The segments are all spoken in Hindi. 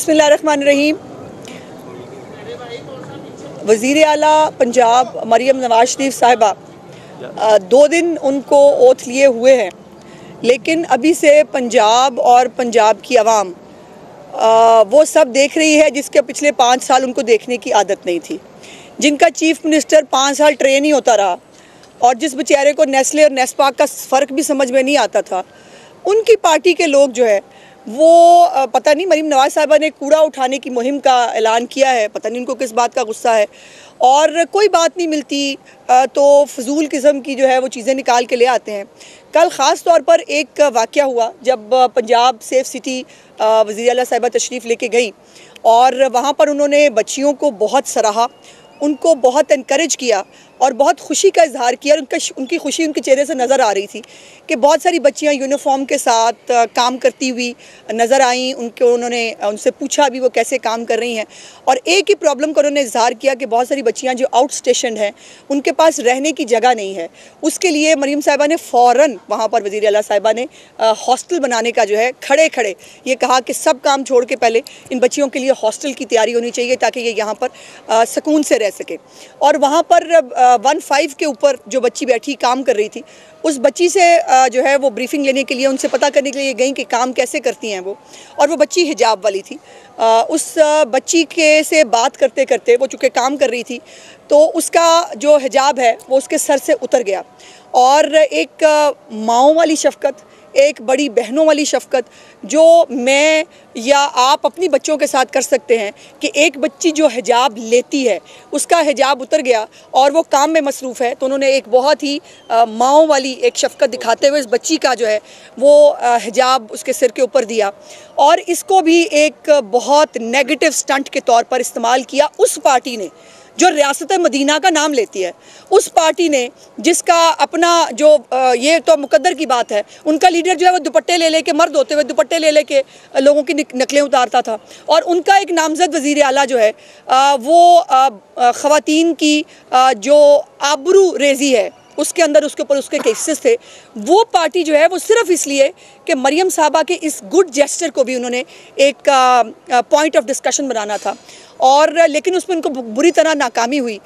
बिस्मिल्लाहिर्रहमानिर्रहीम। वज़ीर आला पंजाब मरियम नवाज शरीफ साहिबा 2 दिन उनको ओथ लिए हुए हैं, लेकिन अभी से पंजाब और पंजाब की आवाम वो सब देख रही है जिसके पिछले 5 साल उनको देखने की आदत नहीं थी। जिनका चीफ मिनिस्टर 5 साल ट्रेन ही होता रहा और जिस बेचारे को नेस्ले और नेस्पाक का फ़र्क भी समझ में नहीं आता था, उनकी पार्टी के लोग जो है वो पता नहीं मरीम नवाज साहिबा ने कूड़ा उठाने की मुहिम का ऐलान किया है, पता नहीं उनको किस बात का गुस्सा है, और कोई बात नहीं मिलती तो फजूल किस्म की जो है वो चीज़ें निकाल के ले आते हैं। कल ख़ास तौर पर एक वाक़या हुआ जब पंजाब सेफ सिटी वज़ीर आला साहिबा तशरीफ़ लेके गई और वहाँ पर उन्होंने बच्चियों को बहुत सराहा, उनको बहुत इनकरेज किया और बहुत खुशी का इजहार किया। उनकी खुशी उनके चेहरे से नज़र आ रही थी कि बहुत सारी बच्चियां यूनिफॉर्म के साथ काम करती हुई नज़र आईं। उन्होंने उनसे पूछा भी वो कैसे काम कर रही हैं, और एक ही प्रॉब्लम का उन्होंने इजहार किया कि बहुत सारी बच्चियां जो आउट स्टेशन हैं उनके पास रहने की जगह नहीं है। उसके लिए मरीम साहिबा ने फ़ौरन वहाँ पर वज़ीर आला साहिबा ने हॉस्टल बनाने का जो है खड़े खड़े ये कहा कि सब काम छोड़ के पहले इन बच्चियों के लिए हॉस्टल की तैयारी होनी चाहिए ताकि ये यहाँ पर सुकून से रह सके। और वहाँ पर 1-5 के ऊपर जो बच्ची बैठी काम कर रही थी, उस बच्ची से जो है वो ब्रीफिंग लेने के लिए, उनसे पता करने के लिए गई कि काम कैसे करती हैं वो, और वो बच्ची हिजाब वाली थी। उस बच्ची के से बात करते करते वो चूँकि काम कर रही थी तो उसका जो हिजाब है वो उसके सर से उतर गया, और एक माँओं वाली शफ़क़त, एक बड़ी बहनों वाली शफ़क़त जो मैं या आप अपनी बच्चों के साथ कर सकते हैं कि एक बच्ची जो हिजाब लेती है उसका हिजाब उतर गया और वो काम में मसरूफ़ है, तो उन्होंने एक बहुत ही माँओं वाली एक शफ़क़त दिखाते हुए इस बच्ची का जो है वो हिजाब उसके सिर के ऊपर दिया, और इसको भी एक बहुत नेगेटिव स्टंट के तौर पर इस्तेमाल किया उस पार्टी ने जो रियासत मदीना का नाम लेती है, उस पार्टी ने जिसका अपना जो ये तो मुकद्दर की बात है, उनका लीडर जो है वो दुपट्टे ले लेके, मर्द होते हुए दुपट्टे ले लेके लोगों की नकलें उतारता था, और उनका एक नामजद वज़ीर आला जो है वो ख़वातीन की जो आबरू रेज़ी है उसके अंदर उसके ऊपर उसके केसेस थे। वो पार्टी जो है वो सिर्फ इसलिए कि मरियम साहबा के इस गुड जेस्चर को भी उन्होंने एक पॉइंट ऑफ डिस्कशन बनाना था, और लेकिन उसमें उनको बुरी तरह नाकामी हुई,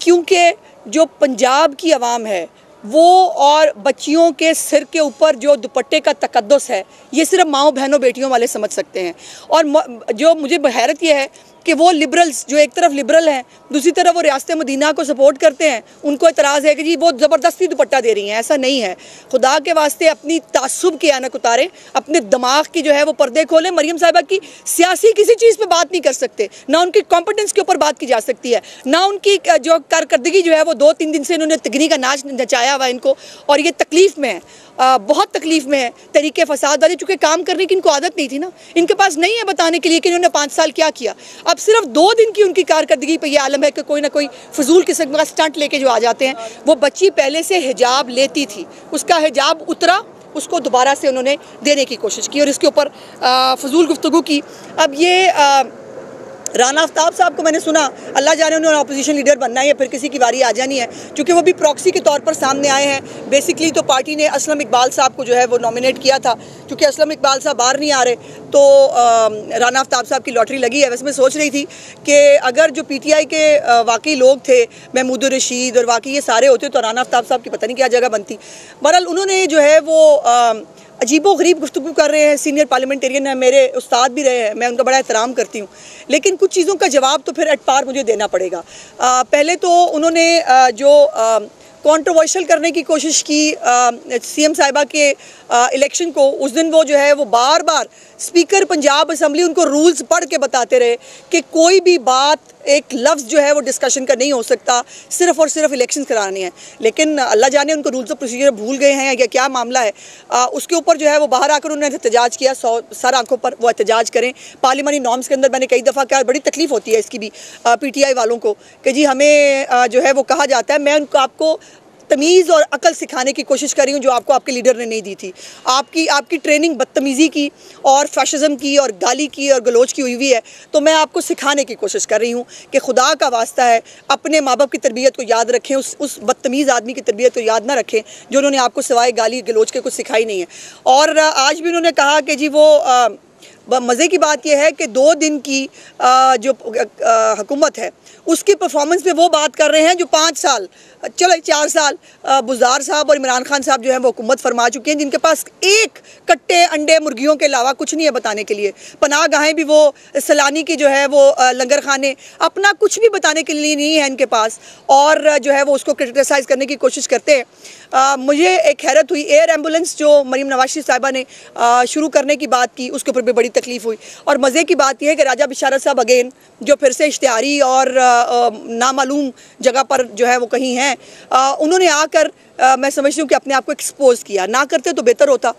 क्योंकि जो पंजाब की आवाम है वो और बच्चियों के सिर के ऊपर जो दुपट्टे का तकद्दुस है ये सिर्फ माँओं बहनों बेटियों वाले समझ सकते हैं। और जो मुझे हैरत यह है कि वो लिबरल्स जो एक तरफ लिबरल हैं, दूसरी तरफ वो रियासत मदीना को सपोर्ट करते हैं, उनको एतराज़ है कि जी वो ज़बरदस्ती दुपट्टा दे रही हैं। ऐसा नहीं है, खुदा के वास्ते अपनी तासुब की आनक उतारें, अपने दिमाग की जो है वो पर्दे खोलें। मरियम साहिबा की सियासी किसी चीज़ पे बात नहीं कर सकते, ना उनकी कॉम्पिटेंस के ऊपर बात की जा सकती है, ना उनकी जो कारकर्दगी जो है वो 2-3 दिन से इन्होंने तगनी का नाच नचाया हुआ इनको, और ये तकलीफ़ में है, बहुत तकलीफ़ में है तरीके फसाद वाले, चूँकि काम करने की इनको आदत नहीं थी ना, इनके पास नहीं है बताने के लिए कि इन्होंने 5 साल क्या किया। अब सिर्फ 2 दिन की उनकी कारकर्दगी पे ये आलम है कि कोई ना कोई फजूल किस्म का स्टंट लेके जो आ जाते हैं। वो बच्ची पहले से हिजाब लेती थी, उसका हिजाब उतरा, उसको दोबारा से उन्होंने देने की कोशिश की और इसके ऊपर फजूल गुफ्तगू की। अब ये राना आफ्ताब साहब को मैंने सुना, अल्लाह जाने उन्होंने अपोजिशन लीडर बनना है या फिर किसी की बारी आ जानी है, क्योंकि वो भी प्रॉक्सी के तौर पर सामने आए हैं। बेसिकली तो पार्टी ने असलम इकबाल साहब को जो है वो नॉमिनेट किया था, क्योंकि असलम इकबाल साहब बाहर नहीं आ रहे तो राना आफ्ताब साहब की लॉटरी लगी है। वैसे मैं सोच रही थी कि अगर जो PTI के वाकई लोग थे, महमूद रशीद और वाकई ये सारे होते तो राना आफ्ताब साहब की पता नहीं क्या जगह बनती। बहरहाल उन्होंने जो है वो अजीबो गरीब गुफ्तगू कर रहे हैं, सीनियर पार्लियामेंटेरियन है, मेरे उस्ताद भी रहे हैं, मैं उनका बड़ा एहतराम करती हूँ, लेकिन कुछ चीज़ों का जवाब तो फिर एट पार मुझे देना पड़ेगा। पहले तो उन्होंने जो कंट्रोवर्शियल करने की कोशिश की CM साहिबा के इलेक्शन को, उस दिन वो जो है वो बार बार स्पीकर पंजाब असम्बली उनको रूल्स पढ़ के बताते रहे कि कोई भी बात, एक लफ्ज़ जो है वो डिस्कशन का नहीं हो सकता, सिर्फ और सिर्फ इलेक्शन करानी है। लेकिन अल्लाह जाने उनको रूल्स ऑफ प्रोसीजर भूल गए हैं या क्या मामला है। उसके ऊपर जो है वो बाहर आकर उन्होंने एहतजाज किया, सर आंखों पर वो एहतजाज करें। पार्लियामानी नॉर्म्स के अंदर मैंने कई दफ़ा कहा, बड़ी तकलीफ़ होती है इसकी भी PTI वालों को कि जी हमें जो है वो कहा जाता है, मैं उनको आपको तमीज़ और अकल सिखाने की कोशिश कर रही हूँ जो आपको आपके लीडर ने नहीं दी थी। आपकी ट्रेनिंग बदतमीज़ी की और फैशिज़म की और गाली की और गलोच की हुई हुई है, तो मैं आपको सिखाने की कोशिश कर रही हूँ कि खुदा का वास्ता है अपने माँ बाप की तरबियत को याद रखें, उस बदतमीज़ आदमी की तरबियत को याद ना रखें जो उन्होंने आपको सिवाय गाली गलोच के कुछ सिखाई नहीं है। और आज भी उन्होंने कहा कि जी वो मज़े की बात यह है कि 2 दिन की जो हुकूमत है उसकी परफॉर्मेंस पे वो बात कर रहे हैं जो 5 साल, चलो 4 साल बुज़दार साहब और इमरान खान साहब जो है वो हुकूमत फरमा चुके हैं, जिनके पास एक कट्टे अंडे मुर्गियों के अलावा कुछ नहीं है बताने के लिए। पनाह गाहें भी वो सलानी की जो है वो लंगर खाने, अपना कुछ भी बताने के लिए नहीं है इनके पास, और जो है वो उसको क्रिटिसाइज़ करने की कोशिश करते हैं। मुझे एक हैरत हुई, एयर एम्बुलेंस जो मरीम नवाज शरीफ साहिबा ने शुरू करने की बात की उसके ऊपर भी बड़ी तकलीफ़ हुई। और मज़े की बात यह है कि राजा बिशारत साहब अगेन जो फिर से इश्तिहारी और नामालूम जगह पर जो है वो कहीं हैं, उन्होंने आकर मैं समझती हूँ कि अपने आप को एक्सपोज किया, ना करते तो बेहतर होता।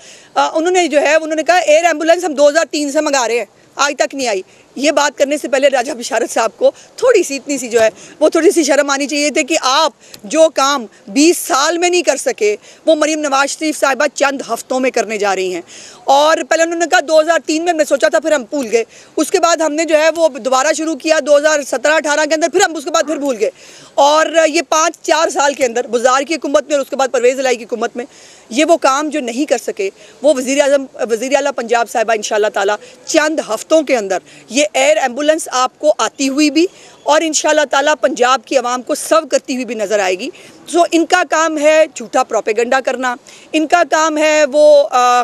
उन्होंने जो है उन्होंने कहा एयर एम्बुलेंस हम 2003 से मंगा रहे हैं, आज तक नहीं आई। ये बात करने से पहले राजा बिशारत साहब को थोड़ी सी इतनी सी जो है वो थोड़ी सी शर्म आनी चाहिए थी कि आप जो काम 20 साल में नहीं कर सके वो मरीम नवाज शरीफ साहिबा चंद हफ्तों में करने जा रही हैं। और पहले उन्होंने कहा 2003 में, मैं सोचा था फिर हम भूल गए, उसके बाद हमने जो है वो दोबारा शुरू किया 2017-18 के अंदर, फिर हम उसके बाद फिर भूल गए। और ये 5-4 साल के अंदर बुज़दार की हुकूमत में और उसके बाद परवेज़ इलाही की हुकूमत में ये वो काम जो नहीं कर सके वो वज़ीर आला पंजाब साहिबा इंशाअल्लाह ताला चंद हफ्तों के अंदर ये एयर एम्बुलेंस आपको आती हुई भी और इंशाअल्लाह ताला पंजाब की आवाम को सर्व करती हुई भी नज़र आएगी। सो इनका काम है झूठा प्रोपेगेंडा करना, इनका काम है वो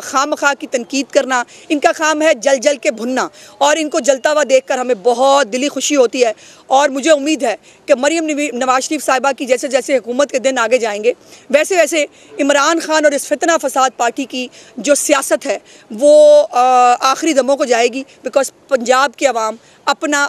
खामखा की तनकीद करना, इनका काम है जल जल के भुनना, और इनको जलता हुआ देखकर हमें बहुत दिली खुशी होती है। और मुझे उम्मीद है कि मरीम नवाज शरीफ साहिबा की जैसे जैसे हुकूमत के दिन आगे जाएंगे वैसे वैसे इमरान खान और इस फितना फसाद पार्टी की जो सियासत है वो आखिरी दमों को जाएगी, बिकॉज पंजाब की आवाम अपना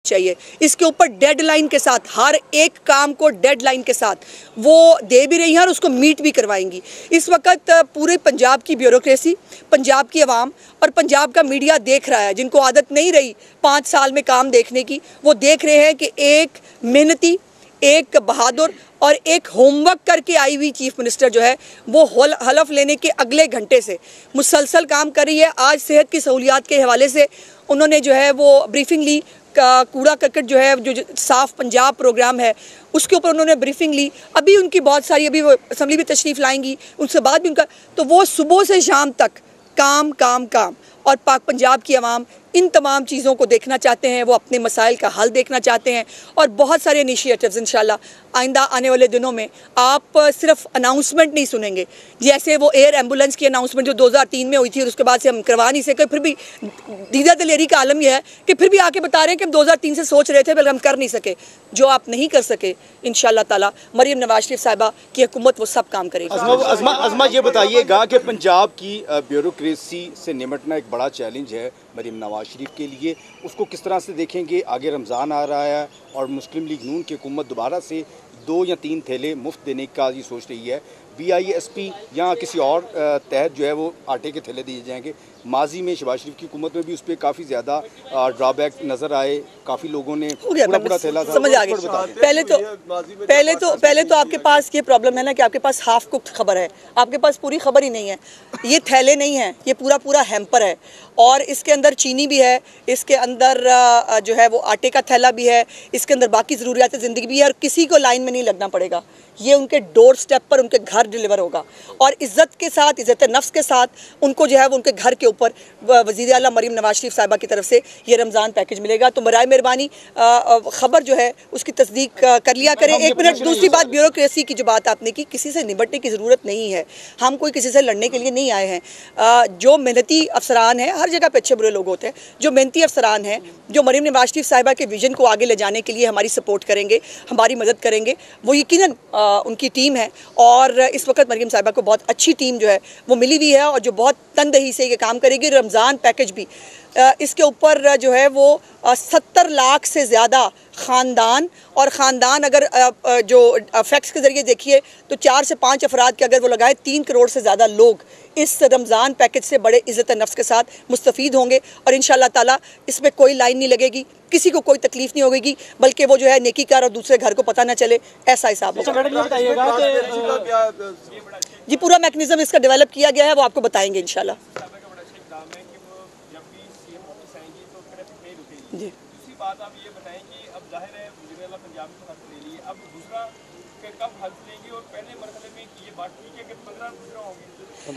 चाहिए। इसके ऊपर डेडलाइन के साथ, हर एक काम को डेडलाइन के साथ वो दे भी रही हैं और उसको मीट भी करवाएंगी। इस वक्त पूरे पंजाब की ब्यूरोक्रेसी, पंजाब की आवाम और पंजाब का मीडिया देख रहा है, जिनको आदत नहीं रही 5 साल में काम देखने की, वो देख रहे हैं कि एक मेहनती, एक बहादुर और एक होमवर्क करके आई हुई चीफ मिनिस्टर जो है वो हलफ लेने के अगले घंटे से मुसलसल काम कर रही है। आज सेहत की सहूलियात के हवाले से उन्होंने जो है वो ब्रीफिंग ली, कूड़ा करकट जो है जो साफ पंजाब प्रोग्राम है उसके ऊपर उन्होंने ब्रीफिंग ली। अभी उनकी बहुत सारी, अभी वो असम्बली भी तशरीफ़ लाएंगी, उसके बाद भी उनका, तो वो सुबह से शाम तक काम काम काम। और पाक पंजाब की आवाम इन तमाम चीज़ों को देखना चाहते हैं, वो अपने मसाइल का हल देखना चाहते हैं और बहुत सारे इनिशिएटिव्स इंशाल्लाह आइंदा आने वाले दिनों में आप सिर्फ अनाउंसमेंट नहीं सुनेंगे, जैसे वो एयर एम्बुलेंस की अनाउंसमेंट जो 2003 में हुई थी और उसके बाद से हम करवा नहीं सके। फिर भी दीदा दलेरी का आलम यह है कि फिर भी आके बता रहे हैं कि हम 2003 से सोच रहे थे बल्कि हम कर नहीं सके। जो आप नहीं कर सके इंशाल्लाह ताला मरीम नवाज शरीफ साहिबा की हुकूमत वो सब काम करेगी। अज़मा ये बताइएगा कि पंजाब की ब्यूरोक्रेसी से निपटना एक बड़ा चैलेंज है मरीम नवाज शरीफ के लिए, उसको किस तरह से देखेंगे? आगे रमज़ान आ रहा है और मुस्लिम लीग नून की हुकूमत दोबारा से 2 या 3 थैले मुफ्त देने का ये सोच रही है। BISP या किसी और तहत जो है वो आटे के थैले दिए जाएंगे। माजी में शहबाज शरीफ की हुकूमत में भी उस पर काफ़ी ज़्यादा ड्रॉबैक नज़र आए, काफ़ी लोगों ने पूरा थैला समझ आ गया। पहले तो आपके पास ये प्रॉब्लम है ना कि आपके पास हाफ कुक्ड खबर है, आपके पास पूरी खबर ही नहीं है। ये थैले नहीं है, ये पूरा हैम्पर है और इसके अंदर चीनी भी है, इसके अंदर जो है वो आटे का थैला भी है, इसके अंदर बाकी ज़रूरियात ज़िंदगी भी है और किसी को लाइन में नहीं लगना पड़ेगा। ये उनके डोर स्टेप पर उनके घर डिलीवर होगा और इज़्ज़त के साथ, इज़्ज़त नफ्स के साथ उनको जो है वो उनके घर के ऊपर वज़ीर आला मरीम नवाज शरीफ साहिबा की तरफ से ये रमज़ान पैकेज मिलेगा। तो बराए मेहरबानी ख़बर जो है उसकी तस्दीक कर लिया करें। एक मिनट, दूसरी बात ब्यूरोक्रेसी की जो बात आपने की, किसी से निपटने की ज़रूरत नहीं है, हम कोई किसी से लड़ने के लिए नहीं आए हैं। जो मेहनती अफसरान हैं, हर जगह पे अच्छे बुरे लोग होते हैं, जो मेहनती अफसरान हैं, जो मरीम नवाज शरीफ साहिबा के विजन को आगे ले जाने के लिए हमारी सपोर्ट करेंगे, हमारी मदद करेंगे, वो यकीनन उनकी टीम है और इस वक्त मरीम साहिबा को बहुत अच्छी टीम जो है वो मिली हुई है और जो बहुत तनदही से ये काम करेगी। रमज़ान पैकेज भी इसके ऊपर जो है वो 70 लाख से ज़्यादा ख़ानदान, और ख़ानदान अगर जो फैक्ट्स के ज़रिए देखिए तो 4 से 5 अफराद के अगर वो लगाए 3 करोड़ से ज़्यादा लोग इस रमज़ान पैकेज से बड़े इज़्ज़त नफ्स के साथ मुस्तफ़ीद होंगे और इंशाअल्लाह ताला इसमें कोई लाइन नहीं लगेगी, किसी को कोई तकलीफ नहीं होगी, बल्कि वो जो है नेकीकार और दूसरे घर को पता ना चले, ऐसा हिसाब होगा। जी पूरा मैकेनिज्म इसका डेवलप किया गया है, वो आपको बताएंगे इंशाल्लाह। जी दूसरी बात आप ये बताएं कि अब जाहिर है वज़ीर आला पंजाब ने हल्फ ले लिए, अब दूसरा कब हल्फ लेंगे और पहले मरहले में ये बात ठीक है कि 15 गुजरा होंगे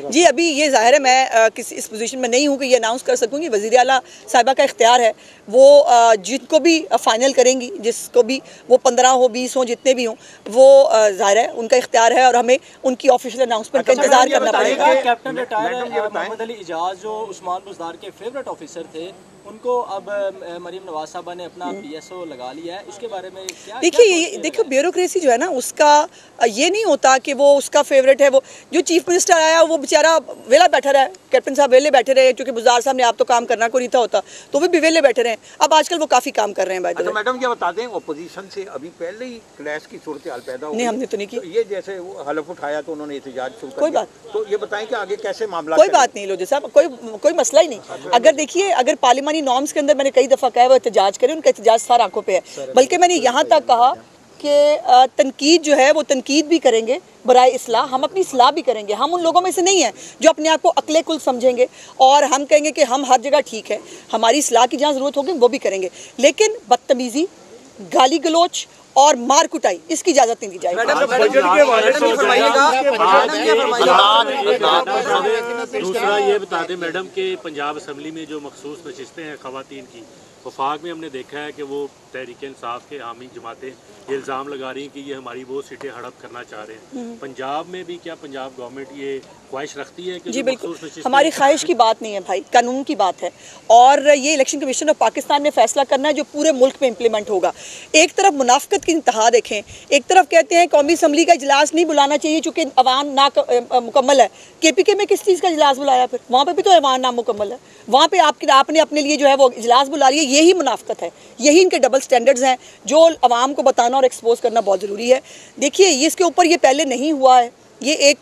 जी अभी ये जाहिर है मैं किसी इस पोजीशन में नहीं हूँ कि ये अनाउंस कर सकूँगी। वज़ीर आला साहिबा का इख्तियार है, वो जिनको भी फाइनल करेंगी, जिसको भी वो 15 हो 20 हो जितने भी हों, वो जाहिर है उनका इख्तियार है और हमें उनकी ऑफिशियल अनाउंसमेंट का इंतजार करना पड़ेगा। कैप्टन रिटायर मोहम्मद अली इजाज जो उस्मान बुज़दार के फेवरेट ऑफिसर थे, उनको अब मरीम नवाज साहबा ने अपना PSO लगा लिया है, इसके बारे में क्या? देखिए ब्यूरोक्रेसी जो है ना, उसका ये नहीं होता कि वो उसका फेवरेट है। वो जो चीफ मिनिस्टर आया वो बेचारा वेला बैठा रहा है, कैप्टन साहब वेले बैठे रहे, क्योंकि बुज़दार साहब ने आप तो काम करना को नहीं था होता, तो वो भी वेले बैठे रहे। अब आजकल वो काफ़ी काम कर रहे हैं। अच्छा मैडम, क्या बता दें, अपोजिशन से अभी पहले ही क्लैश की सूरत हाल पैदा हो? नहीं, हमने तो नहीं की। तो ये जैसे हलफ उठाया तो उन्होंने एहतजाज शुरू कर कोई दिया। बात, तो ये बताएं कि आगे कैसे मामला? कोई बात नहीं लोधी साहब, कोई मसला ही नहीं। अगर देखिए, अगर पार्लिमानी नॉर्म्स के अंदर मैंने कई दफ़ा कहा है वो एहतजाज करें, उनका एहतजाज सार आंखों पे है। बल्कि मैंने यहाँ तक कहा कि तनकीद जो है वो तनकीद भी करेंगे बराए इस्लाह, हम अपनी इस्लाह भी करेंगे। हम उन लोगों में से नहीं हैं जो अपने आप को अक्ले कुल समझेंगे और हम कहेंगे कि हम हर जगह ठीक है। हमारी इस्लाह की जहाँ ज़रूरत होगी वो भी करेंगे, लेकिन बदतमीज़ी, गाली गलोच और मार कुटाई, इसकी इजाज़त नहीं दी जाएगी। दूसरा ये बता दें मैडम कि पंजाब असम्बली में जो मखसूस नशिस्तें हैं ख़वातीन की, वफाक में हमने देखा है कि वो तहरीक इंसाफ के हामी जमातें ये इल्ज़ाम लगा रही हैं कि ये हमारी वो सीटें हड़प करना चाह रहे हैं। पंजाब में भी क्या पंजाब गवर्नमेंट ये ख्वाहिश रखती है कि जी बिल्कुल, हमारी ख्वाहिश की बात नहीं है भाई, कानून की बात है। और ये इलेक्शन कमीशन ऑफ पाकिस्तान ने फैसला करना है जो पूरे मुल्क में इम्प्लीमेंट होगा। एक तरफ मुनाफिकत की इंतहा देखें, एक तरफ कहते हैं कौमी असम्बली का इजलास नहीं बुलाना चाहिए चूँकि अवाम ना मुकम्मल है। KPK में किस चीज़ का इजलास बुलाया? फिर वहाँ पर भी तो अवाम नामुकम्मल है। वहाँ पर आपने अपने लिए जो है वो इजलास बुला लिया। यही मुनाफिकत है, यही इनके डबल स्टैंडर्ड्स हैं जो अवाम को बताना और एक्सपोज करना बहुत ज़रूरी है। देखिए ये इसके ऊपर ये पहले नहीं हुआ है, ये एक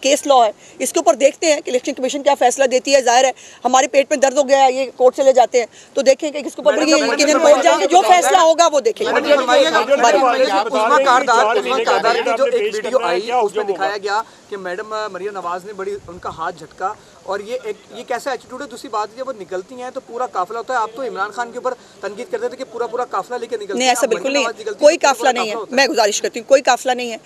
केस लॉ है, इसके ऊपर देखते हैं कि इलेक्शन कमीशन क्या फैसला देती है। जाहिर है हमारे पेट में दर्द हो गया है, ये कोर्ट चले जाते हैं तो देखेंगे किसके ऊपर कोर्ट जाएंगे, जो फैसला होगा वो देखेंगे। जो एक वीडियो आई उसमें दिखाया गया कि मैडम मरियम नवाज ने बड़ी उनका हाथ झटका, और ये कैसा एटीट्यूड है? दूसरी बात जब वो निकलती हैं तो पूरा काफिला होता है। आप तो इमरान खान के ऊपर तनकीद करते थे कि पूरा काफिला लेके निकलते हैं। नहीं, ऐसा बिल्कुल नहीं है, कोई काफिला नहीं है। मैं गुजारिश करती हूँ, कोई काफिला नहीं है।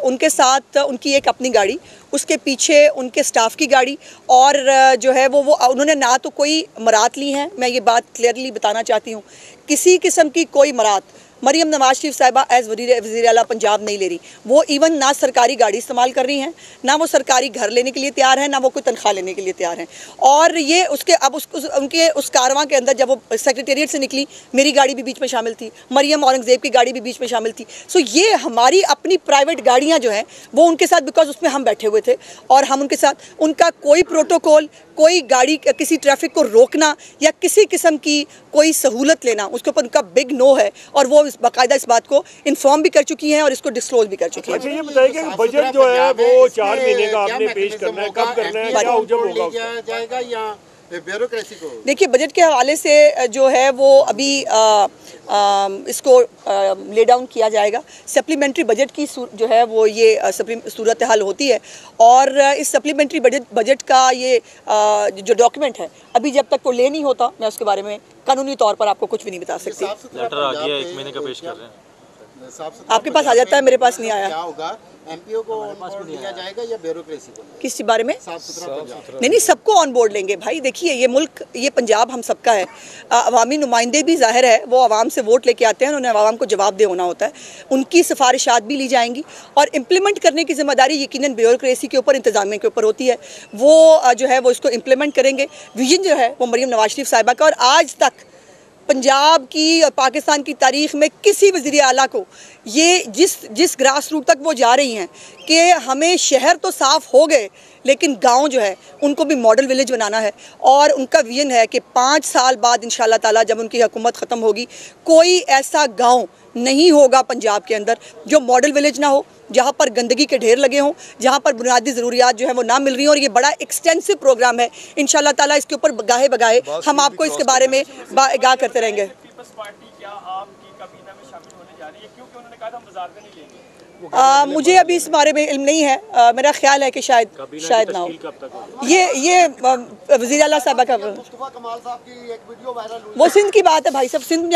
उनके साथ उनकी एक अपनी गाड़ी, उसके पीछे उनके स्टाफ की गाड़ी, और जो है वो उन्होंने ना तो कोई मरात ली हैं। मैं ये बात क्लियरली बताना चाहती हूँ, किसी किस्म की कोई मरात मरियम नवाज शरीफ साहिबा एज वज़ीर आला पंजाब नहीं ले रही। वो इवन ना सरकारी गाड़ी इस्तेमाल कर रही हैं, ना वो सरकारी घर लेने के लिए तैयार हैं, ना वो कोई तनख्वाह लेने के लिए तैयार हैं। और ये उसके अब उनके उस कारवां के अंदर जब वो सेक्रेटेरिएट से निकली, मेरी गाड़ी भी बीच में शामिल थी, मरियम औरंगज़ेब की गाड़ी भी बीच में शामिल थी। सो ये हमारी अपनी प्राइवेट गाड़ियाँ जो हैं वो उनके साथ, बिकॉज उसमें हम बैठे हुए थे और हम उनके साथ, उनका कोई प्रोटोकॉल, कोई गाड़ी किसी ट्रैफिक को रोकना या किसी किस्म की कोई सहूलत लेना, उसके ऊपर उनका बिग नो है। और वो बाकायदा इस बात को इन्फॉर्म भी कर चुकी हैं और इसको डिस्क्लोज भी कर चुकी हैं। अच्छा ये बताइए कि बजट जो है वो 4 महीने का आपने पेश करना है, कब करना है, क्या जब होगा जाएगा या ब्यूरोक्रेसी को? देखिए बजट के हवाले से जो है वो अभी इसको ले डाउन किया जाएगा। सप्लीमेंट्री बजट की जो है वो ये सूरत हाल होती है, और इस सप्लीमेंट्री बजट का ये जो डॉक्यूमेंट है अभी जब तक वो ले नहीं होता, मैं उसके बारे में कानूनी तौर पर आपको कुछ भी नहीं बता सकती। लेटर आ गया, 1 महीने का पेश कर रहे हैं। आपके पास आ जाता है, मेरे पास नहीं आया। क्या होगा, MPO को ऑन बोर्ड लिया जाएगा या ब्यूरोक्रेसी को? किस बारे में? साफ सुथरा नहीं, सबको ऑन बोर्ड लेंगे भाई। देखिए ये मुल्क, ये पंजाब हम सबका है। अवामी नुमाइंदे भी जाहिर है वो आवाम से वोट लेके आते हैं, उन्हें आवाम को जवाबदेह होना होता है। उनकी सिफारिशात भी ली जाएंगी और इम्प्लीमेंट करने की जिम्मेदारी यकीनन ब्यूरोक्रेसी के ऊपर, इंतजामिया के ऊपर होती है। वो जो है वो इसको इम्प्लीमेंट करेंगे। विजन जो है वो मरियम नवाज शरीफ साहिबा का, और आज तक पंजाब की और पाकिस्तान की तारीख में किसी वज़ीर आला को ये जिस ग्रास रूट तक वो जा रही हैं कि हमें शहर तो साफ़ हो गए लेकिन गांव जो है उनको भी मॉडल विलेज बनाना है। और उनका विजन है कि 5 साल बाद इंशाल्लाह ताला जब उनकी हुकूमत ख़त्म होगी, कोई ऐसा गांव नहीं होगा पंजाब के अंदर जो मॉडल विलेज ना हो, जहाँ पर गंदगी के ढेर लगे हों, जहाँ पर बुनियादी ज़रूरियात जो है वो ना मिल रही हों। और ये बड़ा एक्सटेंसिव प्रोग्राम है, इंशाल्लाह ताला इसके ऊपर गाहे बगाहे हम आपको इसके बारे में आगाह करते रहेंगे। पीपल्स पार्टी क्या आपकी काबीना में शामिल होने जा रही है, क्योंकि उन्होंने कहा था हम बाजार में नहीं लेंगे? मुझे अभी इस बारे में इल्म नहीं है। मेरा ख्याल है कि शायद ना हो। ये वज़ीर आला साहबा का, मुस्तफा कमाल साहब की एक वीडियो वायरल हुई, वो सिंध की बात है भाई साहब। सिंध